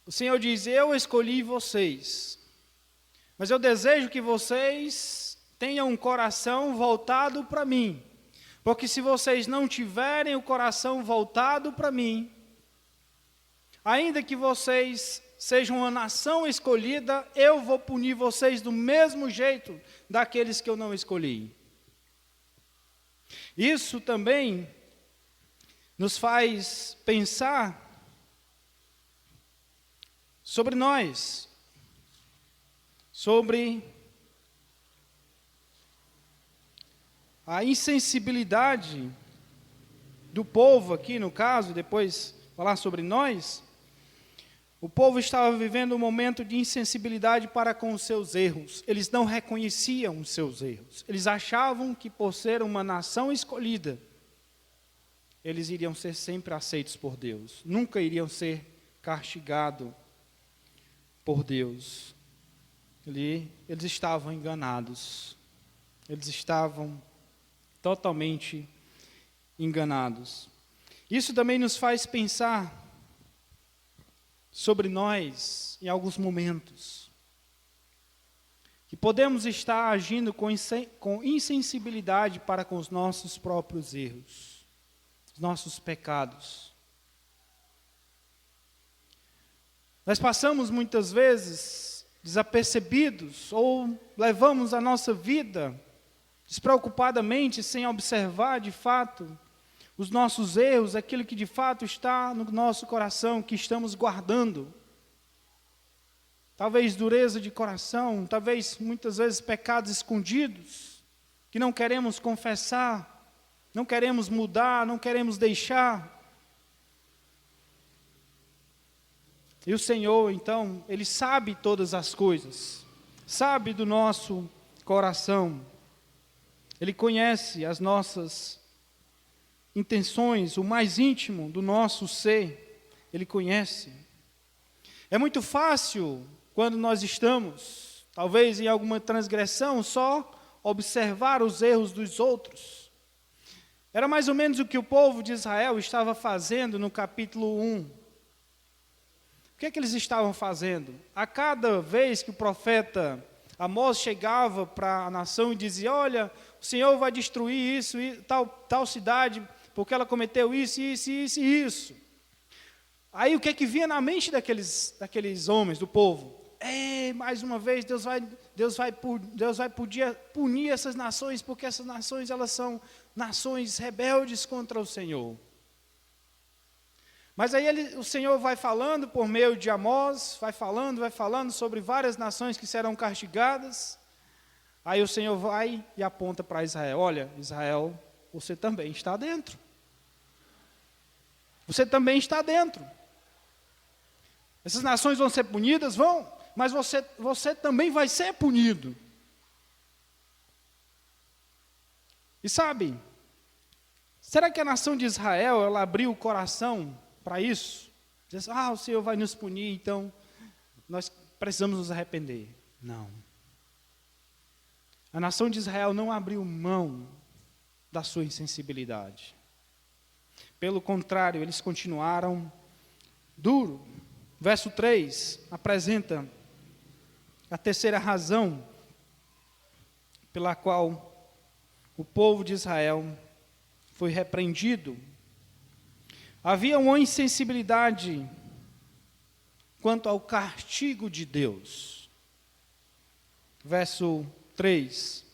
Speaker 1: O Senhor diz: eu escolhi vocês, mas eu desejo que vocês tenham um coração voltado para mim, porque se vocês não tiverem o coração voltado para mim, ainda que vocês sejam uma nação escolhida, eu vou punir vocês do mesmo jeito daqueles que eu não escolhi. Isso também nos faz pensar sobre nós, sobre a insensibilidade do povo aqui, no caso, depois falar sobre nós. O povo estava vivendo um momento de insensibilidade para com os seus erros. Eles não reconheciam os seus erros. Eles achavam que, por ser uma nação escolhida, eles iriam ser sempre aceitos por Deus. Nunca iriam ser castigados por Deus. Eles estavam enganados. Eles estavam totalmente enganados. Isso também nos faz pensar sobre nós em alguns momentos, que podemos estar agindo com insensibilidade para com os nossos próprios erros, os nossos pecados. Nós passamos muitas vezes desapercebidos ou levamos a nossa vida despreocupadamente, sem observar de fato os nossos erros, aquilo que de fato está no nosso coração, que estamos guardando. Talvez dureza de coração, talvez muitas vezes pecados escondidos, que não queremos confessar, não queremos mudar, não queremos deixar. E o Senhor, então, Ele sabe todas as coisas, sabe do nosso coração, Ele conhece as nossas intenções, o mais íntimo do nosso ser, Ele conhece. É muito fácil, quando nós estamos, talvez em alguma transgressão, só observar os erros dos outros. Era mais ou menos o que o povo de Israel estava fazendo no capítulo 1. O que é que eles estavam fazendo? A cada vez que o profeta Amós chegava para a nação e dizia: olha, o Senhor vai destruir isso, tal cidade, porque ela cometeu isso, isso, isso e isso. Aí o que é que vinha na mente daqueles homens, do povo? Mais uma vez Deus vai punir essas nações, porque essas nações elas são nações rebeldes contra o Senhor. Mas aí o Senhor vai falando por meio de Amós, vai falando sobre várias nações que serão castigadas. Aí o Senhor vai e aponta para Israel: olha, Israel, você também está dentro. Você também está dentro. Essas nações vão ser punidas? Vão, mas você também vai ser punido. E sabe, será que a nação de Israel, ela abriu o coração para isso? Diz: o Senhor vai nos punir, então nós precisamos nos arrepender. Não. A nação de Israel não abriu mão da sua insensibilidade. Pelo contrário, eles continuaram duro. Verso 3 apresenta a terceira razão pela qual o povo de Israel foi repreendido. Havia uma insensibilidade quanto ao castigo de Deus. Verso 3: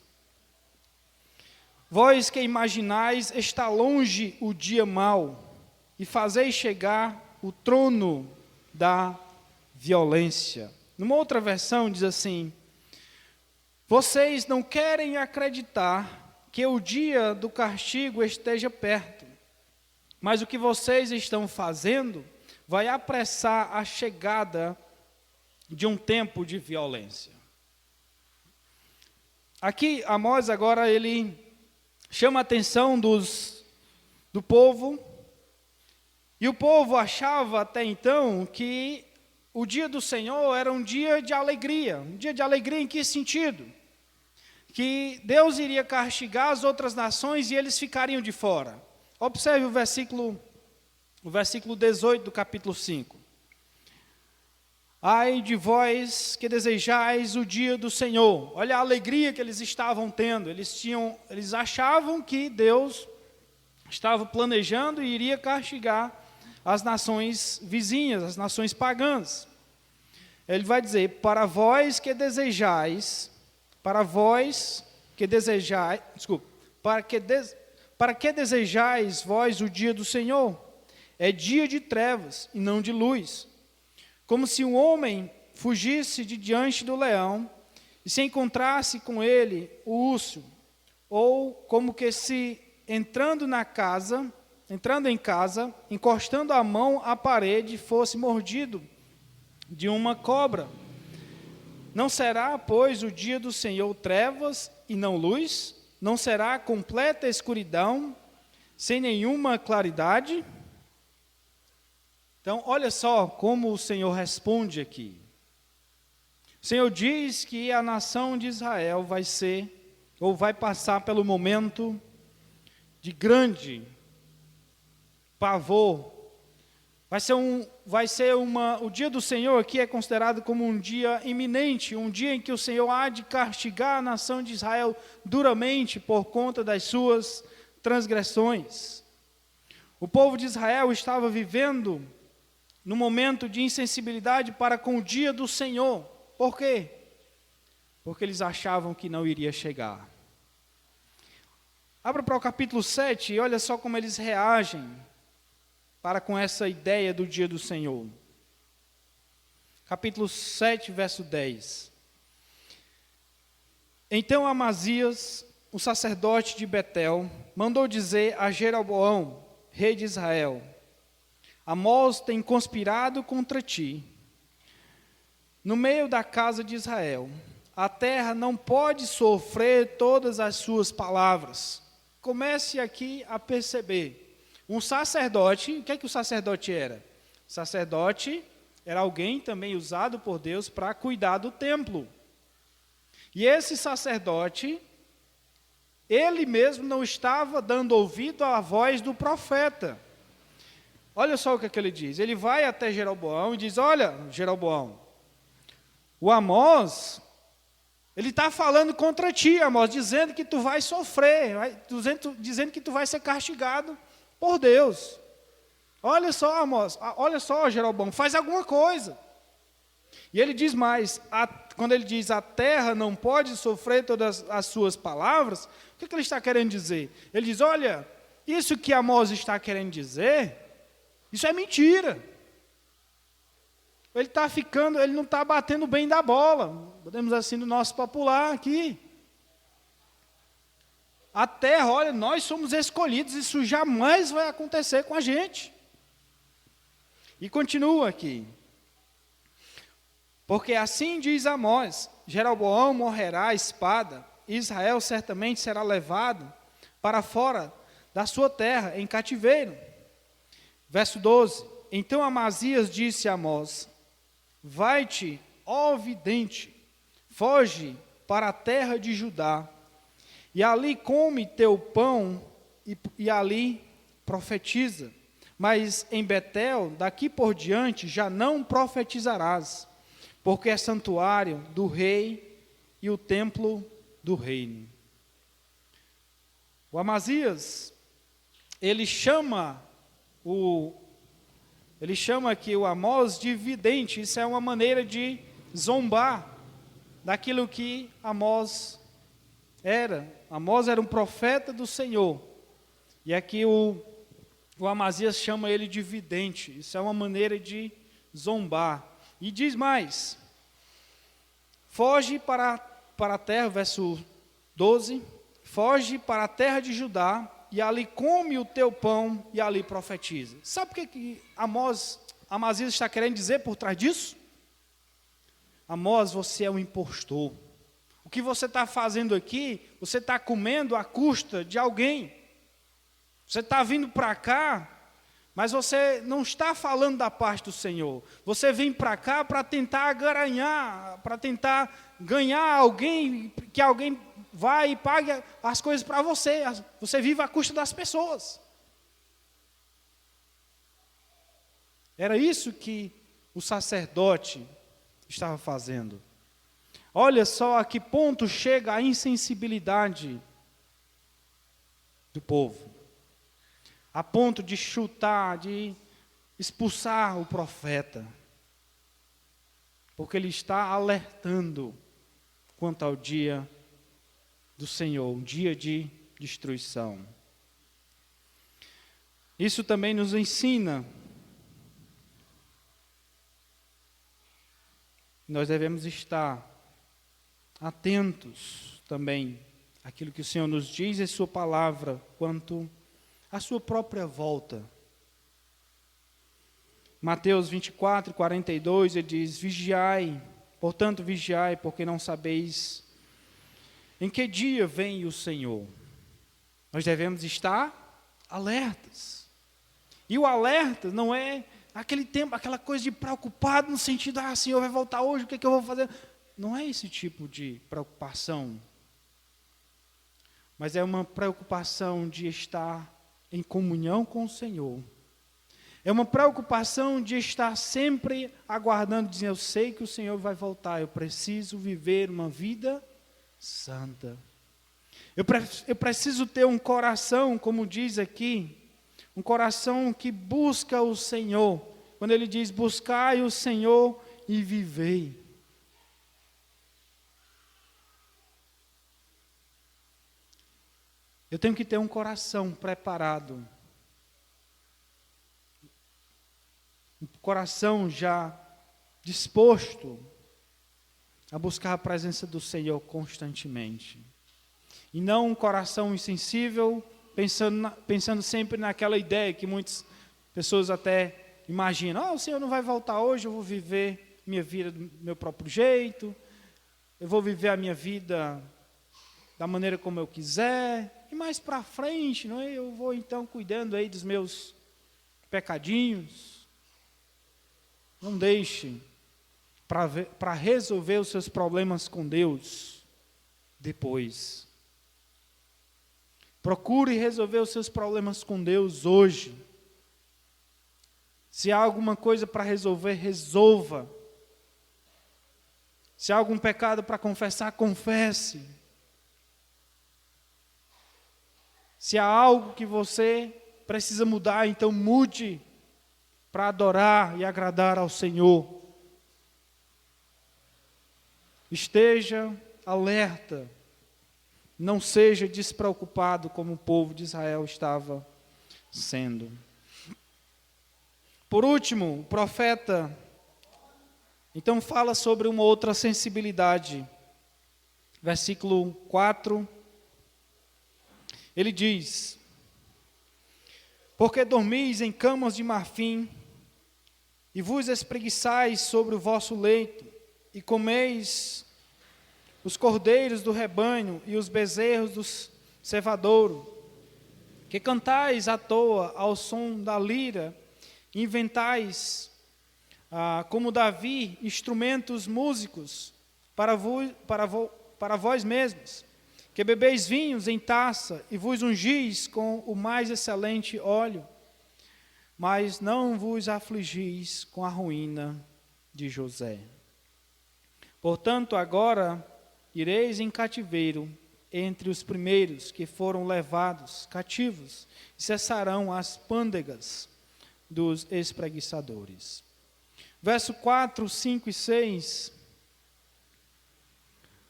Speaker 1: vós que imaginais está longe o dia mau, e fazeis chegar o trono da violência. Numa outra versão diz assim: vocês não querem acreditar que o dia do castigo esteja perto, mas o que vocês estão fazendo vai apressar a chegada de um tempo de violência. Aqui Amós agora ele chama a atenção dos do povo. E o povo achava até então que o dia do Senhor era um dia de alegria. Um dia de alegria em que sentido? Que Deus iria castigar as outras nações e eles ficariam de fora. Observe o versículo 18 do capítulo 5. Ai de vós que desejais o dia do Senhor. Olha a alegria que eles estavam tendo. Eles achavam que Deus estava planejando e iria castigar as nações vizinhas, as nações pagãs. Ele vai dizer: para que desejais vós o dia do Senhor? É dia de trevas e não de luz. Como se um homem fugisse de diante do leão e se encontrasse com ele o urso, ou como que se entrando em casa, encostando a mão à parede, fosse mordido de uma cobra. Não será, pois, o dia do Senhor trevas e não luz? Não será completa escuridão, sem nenhuma claridade? Então, olha só como o Senhor responde aqui. O Senhor diz que a nação de Israel vai passar pelo momento de grande pavor. O dia do Senhor aqui é considerado como um dia iminente, um dia em que o Senhor há de castigar a nação de Israel duramente por conta das suas transgressões. O povo de Israel estava vivendo num momento de insensibilidade para com o dia do Senhor. Por quê? Porque eles achavam que não iria chegar. Abra para o capítulo 7 e olha só como eles reagem para com essa ideia do dia do Senhor. Capítulo 7, verso 10. Então Amazias, o sacerdote de Betel, mandou dizer a Jeroboão, rei de Israel: Amós tem conspirado contra ti. No meio da casa de Israel, a terra não pode sofrer todas as suas palavras. Comece aqui a perceber. Um sacerdote, o que é que o sacerdote era? O sacerdote era alguém também usado por Deus para cuidar do templo. E esse sacerdote, ele mesmo não estava dando ouvido à voz do profeta. Olha só o que ele diz. Ele vai até Jeroboão e diz: olha, Jeroboão, o Amós, ele está falando contra ti, Amós, dizendo que tu vai sofrer, dizendo que tu vai ser castigado por Deus. Olha só, Amós, olha só, Jeroboão, faz alguma coisa. E ele diz mais, quando ele diz a terra não pode sofrer todas as suas palavras, o que ele está querendo dizer? Ele diz: olha, isso que Amós está querendo dizer, isso é mentira. Ele não está batendo bem da bola, podemos assim no nosso popular aqui. A terra, olha, nós somos escolhidos, isso jamais vai acontecer com a gente. E continua aqui. Porque assim diz Amós: Jeroboão morrerá à espada, e Israel certamente será levado para fora da sua terra, em cativeiro. Verso 12. Então Amazias disse a Amós: vai-te, ó vidente, foge para a terra de Judá, e ali come teu pão, e ali profetiza. Mas em Betel, daqui por diante, já não profetizarás, porque é santuário do rei e o templo do reino. O Amazias, ele chama aqui o Amós de vidente. Isso é uma maneira de zombar daquilo que Amós era. Amós era um profeta do Senhor. E aqui o Amazias chama ele de vidente. Isso é uma maneira de zombar. E diz mais: foge para a terra, verso 12, foge para a terra de Judá, e ali come o teu pão, e ali profetiza. Sabe o que Amazias está querendo dizer por trás disso? Amós, você é um impostor. O que você está fazendo aqui, você está comendo à custa de alguém. Você está vindo para cá, mas você não está falando da parte do Senhor. Você vem para cá para tentar garanhar, para tentar ganhar alguém, que alguém vai e pague as coisas para você. Você vive à custa das pessoas. Era isso que o sacerdote estava fazendo. Olha só a que ponto chega a insensibilidade do povo. A ponto de chutar, de expulsar o profeta. Porque ele está alertando quanto ao dia do Senhor, um dia de destruição. Isso também nos ensina. Nós devemos estar atentos também àquilo que o Senhor nos diz em sua palavra, quanto à sua própria volta. Mateus 24, 42, ele diz: vigiai, portanto vigiai, porque não sabeis em que dia vem o Senhor. Nós devemos estar alertas. E o alerta não é aquele tempo, aquela coisa de preocupado no sentido, o Senhor vai voltar hoje, o que é que eu vou fazer? Não é esse tipo de preocupação. Mas é uma preocupação de estar em comunhão com o Senhor. É uma preocupação de estar sempre aguardando, dizendo, eu sei que o Senhor vai voltar, eu preciso viver uma vida santa. Eu preciso ter um coração, como diz aqui, um coração que busca o Senhor. Quando ele diz, buscai o Senhor e vivei. Eu tenho que ter um coração preparado. Um coração já disposto a buscar a presença do Senhor constantemente. E não um coração insensível, pensando sempre naquela ideia que muitas pessoas até imaginam. O Senhor não vai voltar hoje, eu vou viver minha vida do meu próprio jeito. Eu vou viver a minha vida da maneira como eu quiser. E mais para frente, não é? Eu vou então cuidando aí dos meus pecadinhos. Não deixe para resolver os seus problemas com Deus depois. Procure resolver os seus problemas com Deus hoje. Se há alguma coisa para resolver, resolva. Se há algum pecado para confessar, confesse. Se há algo que você precisa mudar, então mude para adorar e agradar ao Senhor. Esteja alerta. Não seja despreocupado como o povo de Israel estava sendo. Por último, o profeta então fala sobre uma outra sensibilidade. Versículo 4. Ele diz: porque dormis em camas de marfim, e vos espreguiçais sobre o vosso leito, e comeis os cordeiros do rebanho e os bezerros do cevadouro, que cantais à toa ao som da lira, inventais, como Davi, instrumentos músicos para vós mesmos, que bebeis vinhos em taça e vos ungis com o mais excelente óleo, mas não vos afligis com a ruína de José. Portanto, agora ireis em cativeiro entre os primeiros que foram levados cativos, e cessarão as pândegas dos espreguiçadores. Verso 4, 5 e 6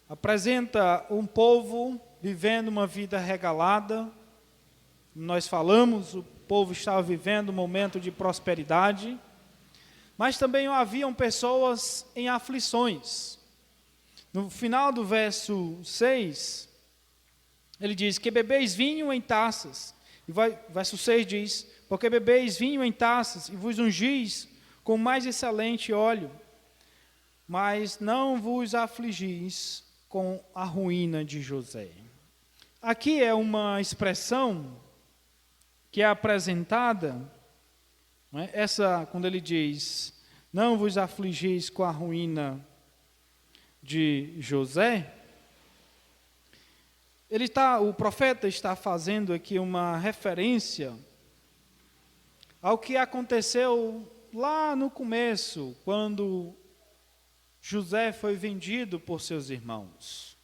Speaker 1: apresenta um povo vivendo uma vida regalada. Nós falamos, o povo estava vivendo um momento de prosperidade, mas também haviam pessoas em aflições. No final do verso 6, ele diz, que bebeis vinho em taças. E verso 6 diz, porque bebeis vinho em taças e vos ungis com o mais excelente óleo, mas não vos afligis com a ruína de José. Aqui é uma expressão que é apresentada, não é? Essa, quando ele diz, não vos afligis com a ruína de José, o profeta está fazendo aqui uma referência ao que aconteceu lá no começo, quando José foi vendido por seus irmãos.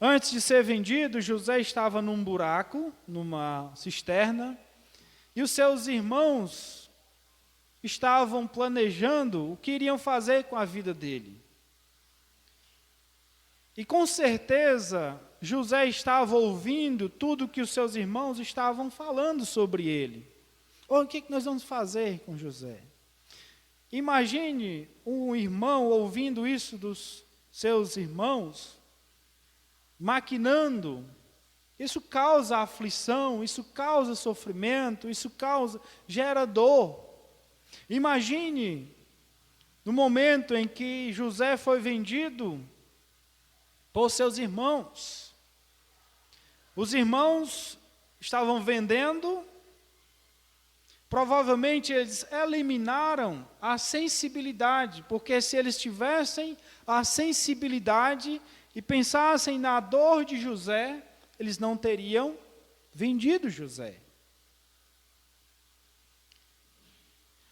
Speaker 1: Antes de ser vendido, José estava num buraco, numa cisterna, e os seus irmãos estavam planejando o que iriam fazer com a vida dele. E com certeza, José estava ouvindo tudo que os seus irmãos estavam falando sobre ele. O que nós vamos fazer com José? Imagine um irmão ouvindo isso dos seus irmãos, maquinando. Isso causa aflição, isso causa sofrimento, gera dor. Imagine no momento em que José foi vendido por seus irmãos. Os irmãos estavam vendendo, provavelmente eles eliminaram a sensibilidade, porque se eles tivessem a sensibilidade e pensassem na dor de José, eles não teriam vendido José.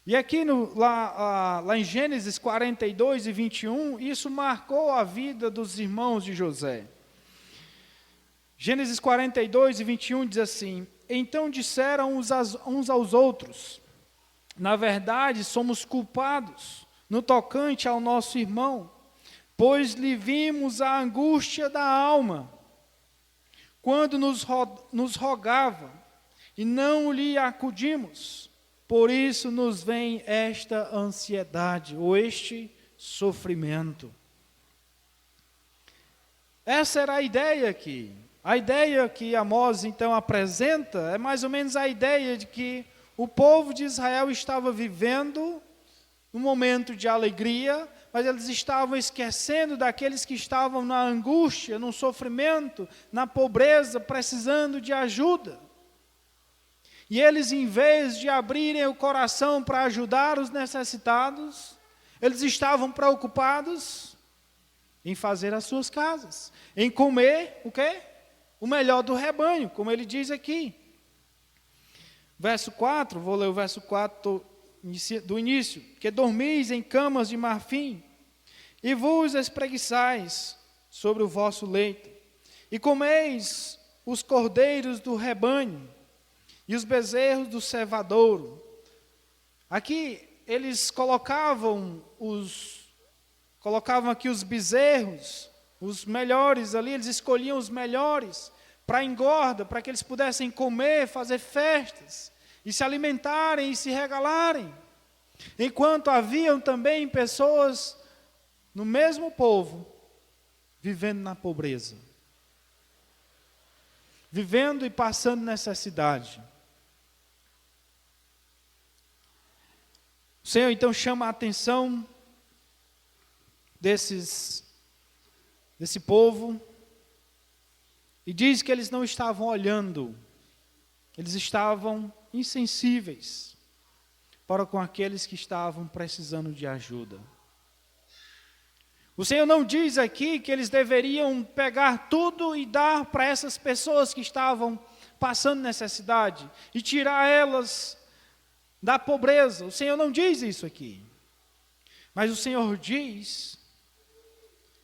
Speaker 1: E aqui lá em Gênesis 42 e 21, isso marcou a vida dos irmãos de José. Gênesis 42 e 21 diz assim, então disseram uns aos outros, na verdade somos culpados no tocante ao nosso irmão, pois lhe vimos a angústia da alma, quando nos rogava, e não lhe acudimos. Por isso nos vem esta ansiedade, ou este sofrimento. Essa era a ideia aqui. A ideia que Amós então apresenta é mais ou menos a ideia de que o povo de Israel estava vivendo um momento de alegria, mas eles estavam esquecendo daqueles que estavam na angústia, no sofrimento, na pobreza, precisando de ajuda. E eles, em vez de abrirem o coração para ajudar os necessitados, eles estavam preocupados em fazer as suas casas, em comer o quê? O melhor do rebanho, como ele diz aqui. Verso 4, vou ler o verso 4 do início. Que dormis em camas de marfim, e vos espreguiçais sobre o vosso leito, e comeis os cordeiros do rebanho, e os bezerros do cevadouro. Aqui eles colocavam aqui os bezerros, os melhores ali, eles escolhiam os melhores para engorda, para que eles pudessem comer, fazer festas, e se alimentarem e se regalarem. Enquanto haviam também pessoas no mesmo povo, vivendo na pobreza, vivendo e passando necessidade. O Senhor então chama a atenção desse povo e diz que eles não estavam olhando, eles estavam insensíveis para com aqueles que estavam precisando de ajuda. O Senhor não diz aqui que eles deveriam pegar tudo e dar para essas pessoas que estavam passando necessidade e tirar elas da pobreza. O Senhor não diz isso aqui. Mas o Senhor diz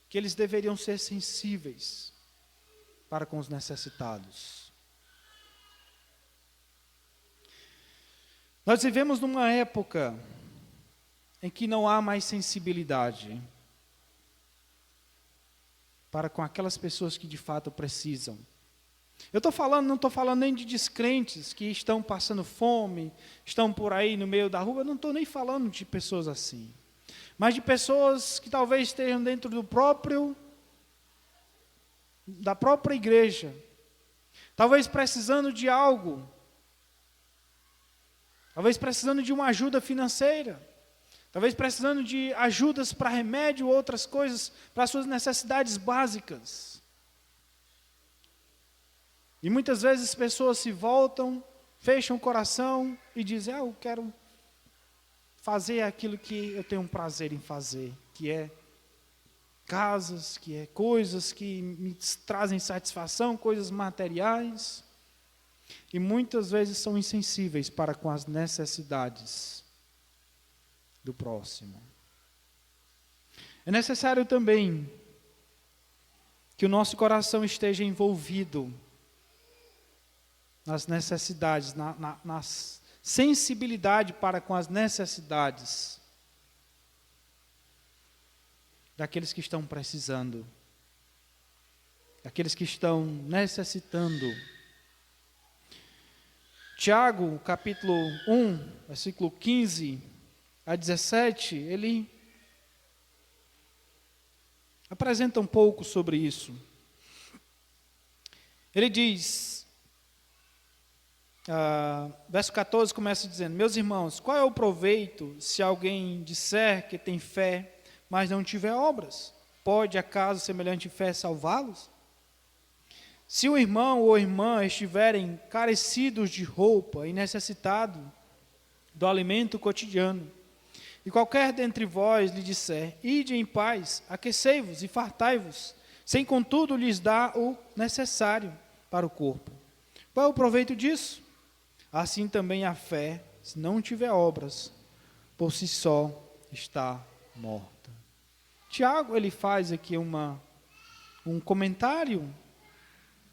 Speaker 1: que eles deveriam ser sensíveis para com os necessitados. Nós vivemos numa época em que não há mais sensibilidade para com aquelas pessoas que de fato precisam. Não estou falando nem de descrentes que estão passando fome, estão por aí no meio da rua, eu não estou nem falando de pessoas assim. Mas de pessoas que talvez estejam dentro da própria igreja, talvez precisando de algo, talvez precisando de uma ajuda financeira, talvez precisando de ajudas para remédio ou outras coisas, para suas necessidades básicas. E muitas vezes pessoas se voltam fecham o coração e dizem, eu quero fazer aquilo que eu tenho um prazer em fazer, que é casas, que é coisas que me trazem satisfação, coisas materiais, e muitas vezes são insensíveis para com as necessidades do próximo. É necessário também que o nosso coração esteja envolvido nas necessidades, na sensibilidade para com as necessidades daqueles que estão precisando, daqueles que estão necessitando. Tiago, capítulo 1, versículo 15 a 17, ele apresenta um pouco sobre isso. Ele diz, verso 14 começa dizendo, meus irmãos, qual é o proveito se alguém disser que tem fé, mas não tiver obras? Pode acaso semelhante fé salvá-los? Se o irmão ou irmã estiverem carecidos de roupa e necessitados do alimento cotidiano, e qualquer dentre vós lhe disser, ide em paz, aquecei-vos e fartai-vos, sem contudo lhes dar o necessário para o corpo, qual é o proveito disso? Assim também a fé, se não tiver obras, por si só está morta. Tiago, ele faz aqui um comentário,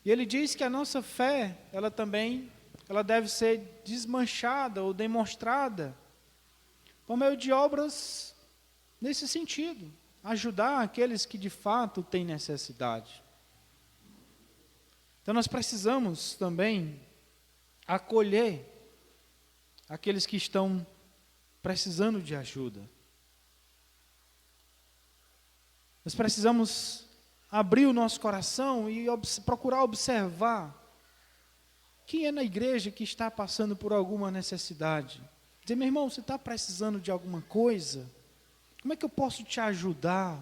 Speaker 1: e ele diz que a nossa fé, ela deve ser desmanchada ou demonstrada por meio de obras nesse sentido, ajudar aqueles que de fato têm necessidade. Então nós precisamos também acolher aqueles que estão precisando de ajuda. Nós precisamos abrir o nosso coração e procurar observar quem é na igreja que está passando por alguma necessidade. Dizer, meu irmão, você está precisando de alguma coisa? Como é que eu posso te ajudar?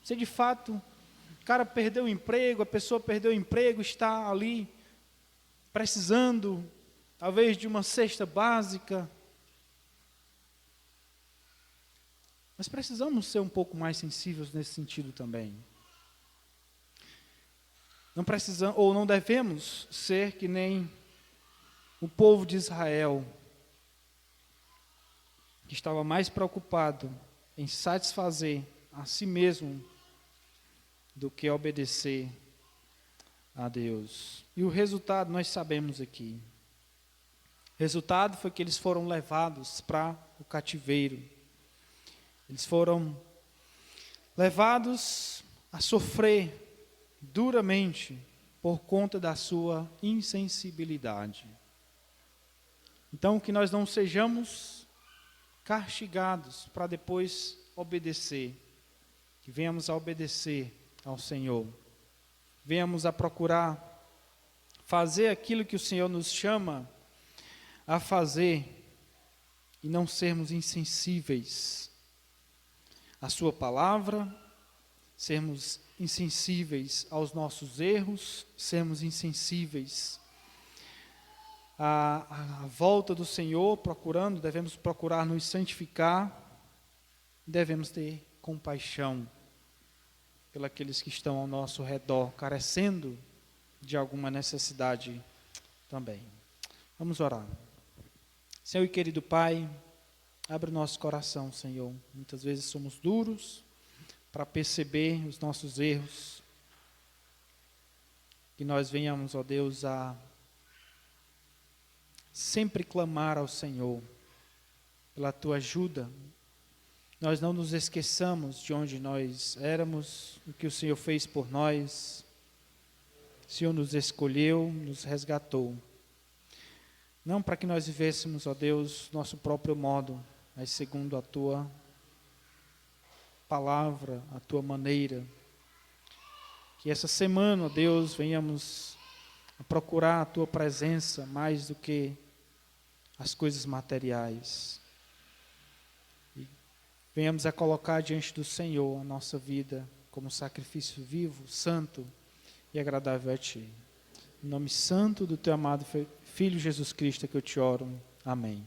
Speaker 1: Você de fato, o cara perdeu o emprego, a pessoa perdeu o emprego, está ali precisando, talvez, de uma cesta básica. Nós precisamos ser um pouco mais sensíveis nesse sentido também. Não precisamos, ou não devemos ser que nem o povo de Israel, que estava mais preocupado em satisfazer a si mesmo do que obedecer a Deus. E o resultado nós sabemos aqui. O resultado foi que eles foram levados para o cativeiro. Eles foram levados a sofrer duramente por conta da sua insensibilidade. Então, que nós não sejamos castigados para depois obedecer, que venhamos a obedecer ao Senhor, venhamos a procurar fazer aquilo que o Senhor nos chama a fazer e não sermos insensíveis à sua palavra, sermos insensíveis aos nossos erros, sermos insensíveis à volta do Senhor, devemos procurar nos santificar, devemos ter compaixão pelos que estão ao nosso redor, carecendo de alguma necessidade também. Vamos orar. Senhor e querido Pai, abre o nosso coração, Senhor. Muitas vezes somos duros para perceber os nossos erros. Que nós venhamos, ó Deus, a sempre clamar ao Senhor pela Tua ajuda. Nós não nos esqueçamos de onde nós éramos, o que o Senhor fez por nós. O Senhor nos escolheu, nos resgatou. Não para que nós vivêssemos, ó Deus, nosso próprio modo, mas segundo a Tua palavra, a Tua maneira. Que essa semana, ó Deus, venhamos a procurar a Tua presença mais do que as coisas materiais. E venhamos a colocar diante do Senhor a nossa vida como sacrifício vivo, santo e agradável a Ti. Em nome santo do Teu amado Filho Jesus Cristo, que eu te oro. Amém.